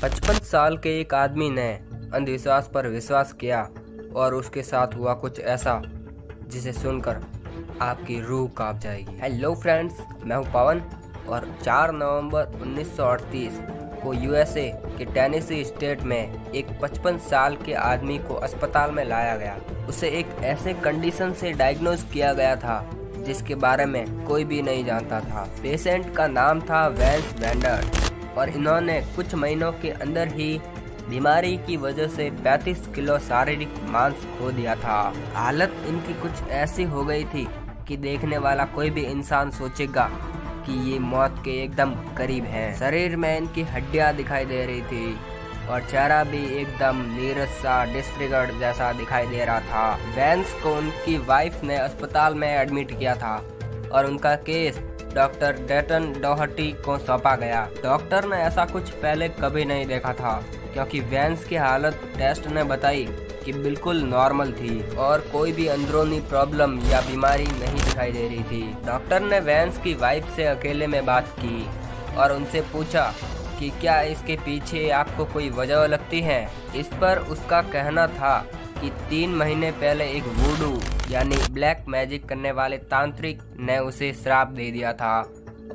55 साल के एक आदमी ने अंधविश्वास पर विश्वास किया और उसके साथ हुआ कुछ ऐसा जिसे सुनकर आपकी रूह कांप जाएगी। हेलो फ्रेंड्स, मैं हूं पवन और 4 नवंबर 1938 को यूएसए के टेनेसी स्टेट में एक 55 साल के आदमी को अस्पताल में लाया गया। उसे एक ऐसे कंडीशन से डायग्नोज किया गया था जिसके बारे में कोई भी नहीं जानता था। पेशेंट का नाम था वेंस वेंडर और इन्होंने कुछ महीनों के अंदर ही बीमारी की वजह से 35 किलो शारीरिक मांस खो दिया था। हालत इनकी कुछ ऐसी हो गई थी कि देखने वाला कोई भी इंसान सोचेगा कि ये मौत के एकदम करीब हैं। शरीर में इनकी हड्डियां दिखाई दे रही थी और चेहरा भी एकदम नीरस सा डिस्फिगर्ड जैसा दिखाई दे रहा था। वेंस को उनकी वाइफ ने अस्पताल में एडमिट किया था और उनका केस डॉक्टर डेटन डॉहर्टी को सौंपा गया। डॉक्टर ने ऐसा कुछ पहले कभी नहीं देखा था क्योंकि वेंस की हालत टेस्ट ने बताई कि बिल्कुल नॉर्मल थी और कोई भी अंदरूनी प्रॉब्लम या बीमारी नहीं दिखाई दे रही थी। डॉक्टर ने वेंस की वाइफ से अकेले में बात की और उनसे पूछा कि क्या इसके पीछे आपको कोई वजह लगती है। इस पर उसका कहना था कि 3 महीने पहले एक वूडू यानी ब्लैक मैजिक करने वाले तांत्रिक ने उसे श्राप दे दिया था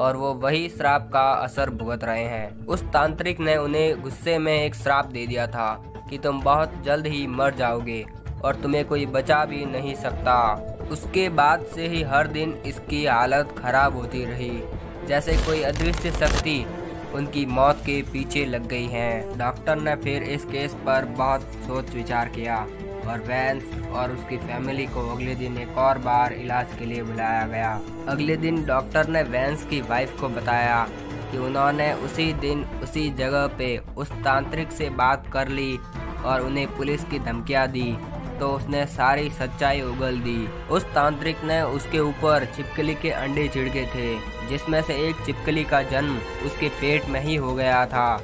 और वो वही श्राप का असर भुगत रहे हैं। उस तांत्रिक ने उन्हें गुस्से में एक श्राप दे दिया था कि तुम बहुत जल्द ही मर जाओगे और तुम्हें कोई बचा भी नहीं सकता। उसके बाद से ही हर दिन इसकी हालत खराब होती रही, जैसे कोई अदृश्य शक्ति उनकी मौत के पीछे लग गई है। डॉक्टर ने फिर इस केस पर बहुत सोच विचार किया और वेंस और उसकी फैमिली को अगले दिन एक और बार इलाज के लिए बुलाया गया। अगले दिन डॉक्टर ने वेंस की वाइफ को बताया कि उन्होंने उसी दिन उसी जगह पे उस तांत्रिक से बात कर ली और उन्हें पुलिस की धमकियां दी, तो उसने सारी सच्चाई उगल दी। उस तांत्रिक ने उसके ऊपर छिपकली के अंडे छिड़के थे, जिसमें से एक छिपकली का जन्म उसके पेट में ही हो गया था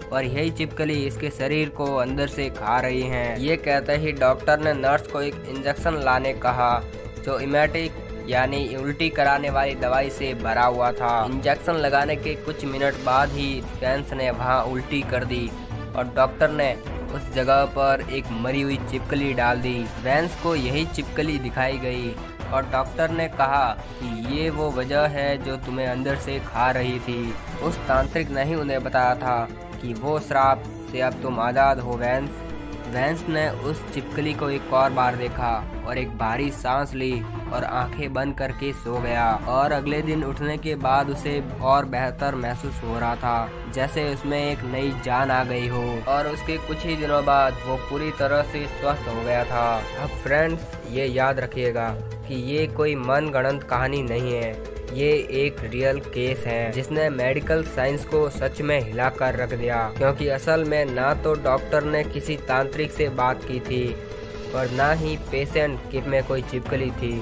और यही छिपकली इसके शरीर को अंदर से खा रही है। ये कहते ही डॉक्टर ने नर्स को एक इंजेक्शन लाने कहा जो इमेटिक यानी उल्टी कराने वाली दवाई से भरा हुआ था। इंजेक्शन लगाने के कुछ मिनट बाद ही वेंस ने वहाँ उल्टी कर दी और डॉक्टर ने उस जगह पर एक मरी हुई छिपकली डाल दी। वेंस को यही छिपकली दिखाई गई और डॉक्टर ने कहा कि ये वो वजह है जो तुम्हें अंदर से खा रही थी। उस तांत्रिक ने ही उन्हें बताया था कि वो श्राप से अब तुम आज़ाद हो। वेंस ने उस छिपकली को एक और बार देखा और एक भारी सांस ली और आंखें बंद करके सो गया और अगले दिन उठने के बाद उसे और बेहतर महसूस हो रहा था, जैसे उसमें एक नई जान आ गई हो और उसके कुछ ही दिनों बाद वो पूरी तरह से स्वस्थ हो गया था। अब फ्रेंड्स, ये याद रखिएगा कि ये कोई मनगढ़ंत कहानी नहीं है, ये एक रियल केस है जिसने मेडिकल साइंस को सच में हिला कर रख दिया। क्योंकि असल में ना तो डॉक्टर ने किसी तांत्रिक से बात की थी और ना ही पेशेंट में कोई छिपकली थी।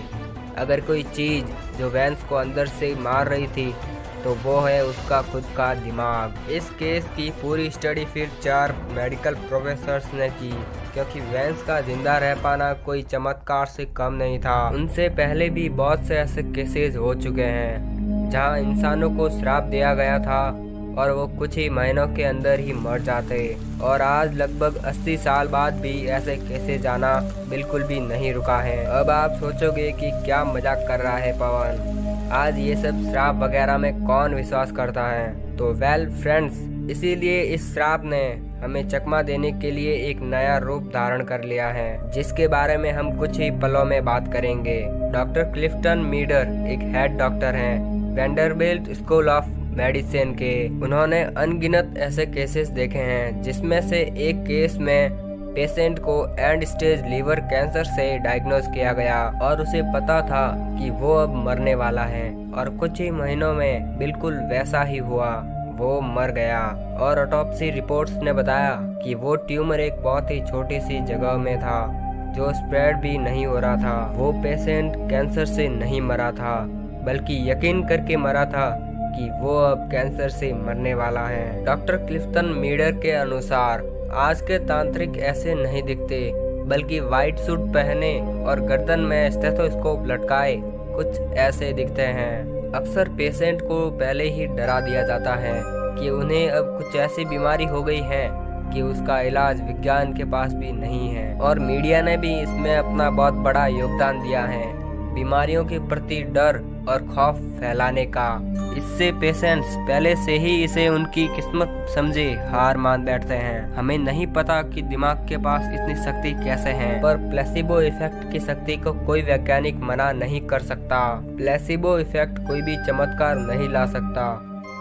अगर कोई चीज जो वेंस को अंदर से मार रही थी तो वो है उसका खुद का दिमाग। इस केस की पूरी स्टडी फिर 4 मेडिकल प्रोफेसर्स ने की, क्योंकि वेंस का जिंदा रह पाना कोई चमत्कार से कम नहीं था। उनसे पहले भी बहुत से ऐसे केसेस हो चुके हैं जहां इंसानों को श्राप दिया गया था और वो कुछ ही महीनों के अंदर ही मर जाते, और आज लगभग 80 साल बाद भी ऐसे केसेस जाना बिल्कुल भी नहीं रुका है। अब आप सोचोगे कि क्या मजाक कर रहा है पवन, आज ये सब श्राप वगैरह में कौन विश्वास करता है। तो वेल फ्रेंड्स, इसीलिए इस श्राप ने हमें चकमा देने के लिए एक नया रूप धारण कर लिया है, जिसके बारे में हम कुछ ही पलों में बात करेंगे। डॉक्टर क्लिफ्टन मीडर एक हेड डॉक्टर हैं वेंडरबिल्ट स्कूल ऑफ मेडिसिन के। उन्होंने अनगिनत ऐसे केसेस देखे हैं, जिसमें से एक केस में पेशेंट को एंड स्टेज लीवर कैंसर से डायग्नोज किया गया और उसे पता था कि वो अब मरने वाला है और कुछ ही महीनों में बिल्कुल वैसा ही हुआ, वो मर गया। और ऑटोप्सी रिपोर्ट्स ने बताया कि वो ट्यूमर एक बहुत ही छोटी सी जगह में था जो स्प्रेड भी नहीं हो रहा था। वो पेशेंट कैंसर से नहीं मरा था, बल्कि यकीन करके मरा था कि वो अब कैंसर से मरने वाला है। डॉक्टर क्लिफ्टन मीडर के अनुसार आज के तांत्रिक ऐसे नहीं दिखते, बल्कि व्हाइट सूट पहने और गर्दन में स्टेथोस्कोप लटकाए कुछ ऐसे दिखते हैं। अक्सर पेशेंट को पहले ही डरा दिया जाता है कि उन्हें अब कुछ ऐसी बीमारी हो गई है कि उसका इलाज विज्ञान के पास भी नहीं है। और मीडिया ने भी इसमें अपना बहुत बड़ा योगदान दिया है, बीमारियों के प्रति डर और खौफ फैलाने का। इससे पेशेंट्स पहले से ही इसे उनकी किस्मत समझे हार मान बैठते हैं। हमें नहीं पता कि दिमाग के पास इतनी शक्ति कैसे है, पर प्लेसिबो इफेक्ट की शक्ति को कोई वैज्ञानिक मना नहीं कर सकता। प्लेसिबो इफेक्ट कोई भी चमत्कार नहीं ला सकता,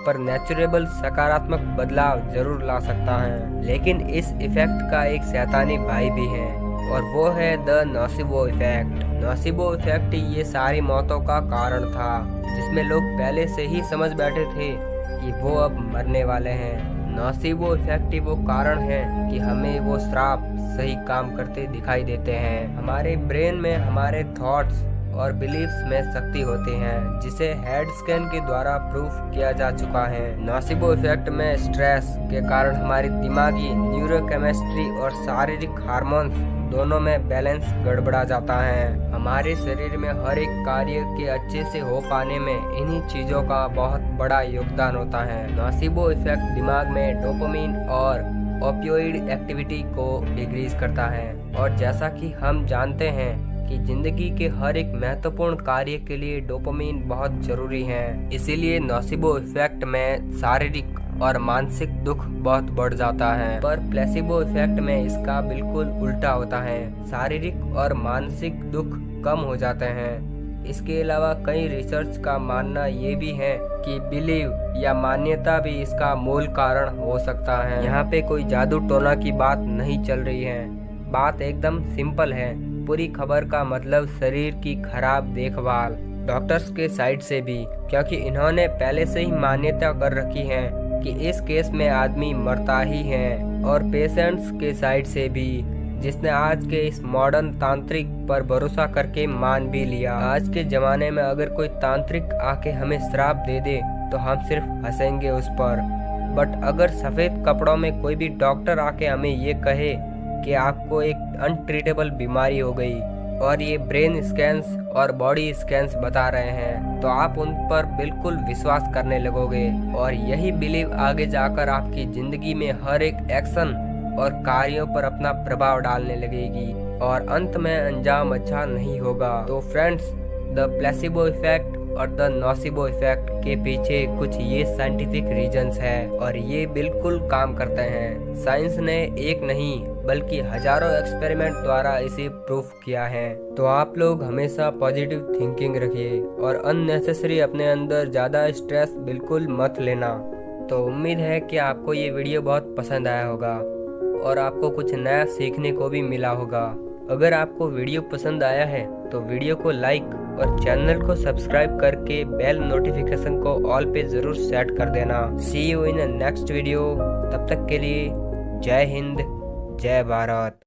पर नेचुरेबल सकारात्मक बदलाव जरूर ला सकता है। लेकिन इस इफेक्ट का एक शैतानी भाई भी है, और वो है the nocebo effect. Nocebo effect ये सारी मौतों का कारण था, जिसमें लोग पहले से ही समझ बैठे थे कि वो अब मरने वाले हैं। नोसिबो इफेक्ट ही वो कारण है कि हमें वो श्राप सही काम करते दिखाई देते हैं। हमारे ब्रेन में हमारे थॉट्स और बिलीफ्स में शक्ति होती है, जिसे हेड स्कैन के द्वारा प्रूफ किया जा चुका है। नोसिबो इफेक्ट में स्ट्रेस के कारण हमारी दिमागी न्यूरोकेमिस्ट्री और शारीरिक हार्मोन्स दोनों में बैलेंस गड़बड़ा जाता है। हमारे शरीर में हर एक कार्य के अच्छे से हो पाने में इन्हीं चीजों का बहुत बड़ा योगदान होता है। नोसिबो इफेक्ट दिमाग में डोपामिन और ओपियोइड एक्टिविटी को डिक्रीज करता है, और जैसा कि हम जानते हैं कि जिंदगी के हर एक महत्वपूर्ण कार्य के लिए डोपामिन बहुत जरूरी है। इसीलिए नोसिबो इफेक्ट में शारीरिक और मानसिक दुख बहुत बढ़ जाता है, पर प्लेसिबो इफेक्ट में इसका बिल्कुल उल्टा होता है। शारीरिक और मानसिक दुख कम हो जाते हैं। इसके अलावा कई रिसर्च का मानना ये भी है कि बिलीव या मान्यता भी इसका मूल कारण हो सकता है। यहाँ पे कोई जादू टोना की बात नहीं चल रही है, बात एकदम सिंपल है। पूरी खबर का मतलब शरीर की खराब देखभाल, डॉक्टर्स के साइड से भी, क्योंकि इन्होंने पहले से ही मान्यता कर रखी है कि इस केस में आदमी मरता ही है, और पेशेंट्स के साइड से भी, जिसने आज के इस मॉडर्न तांत्रिक पर भरोसा करके मान भी लिया। आज के जमाने में अगर कोई तांत्रिक आके हमें श्राप दे दे तो हम सिर्फ हंसेंगे उस पर, बट अगर सफेद कपड़ों में कोई भी डॉक्टर आके हमें ये कहे कि आपको एक अनट्रीटेबल बीमारी हो गई और ये ब्रेन स्कैन्स और बॉडी स्कैन्स बता रहे हैं, तो आप उन पर बिल्कुल विश्वास करने लगोगे, और यही बिलीव आगे जाकर आपकी जिंदगी में हर एक एक्शन और कार्यों पर अपना प्रभाव डालने लगेगी, और अंत में अंजाम अच्छा नहीं होगा। तो फ्रेंड्स, द प्लेसिबो इफेक्ट और द नोसिबो इफेक्ट के पीछे कुछ ये साइंटिफिक रीजंस है, और ये बिल्कुल काम करते हैं। साइंस ने एक नहीं बल्कि हजारों एक्सपेरिमेंट द्वारा इसे प्रूफ किया है। तो आप लोग हमेशा पॉजिटिव थिंकिंग रखिए, और अननेसेसरी अपने अंदर ज़्यादा स्ट्रेस बिल्कुल मत लेना। तो उम्मीद है कि आपको ये वीडियो बहुत पसंद आया होगा, और आपको कुछ नया सीखने को भी मिला होगा। अगर आपको वीडियो पसंद आया है तो वीडियो को लाइक और चैनल को सब्सक्राइब करके बेल नोटिफिकेशन को ऑल पे जरूर सेट कर देना। सी यू इन नेक्स्ट वीडियो। तब तक के लिए जय हिंद, जय भारत।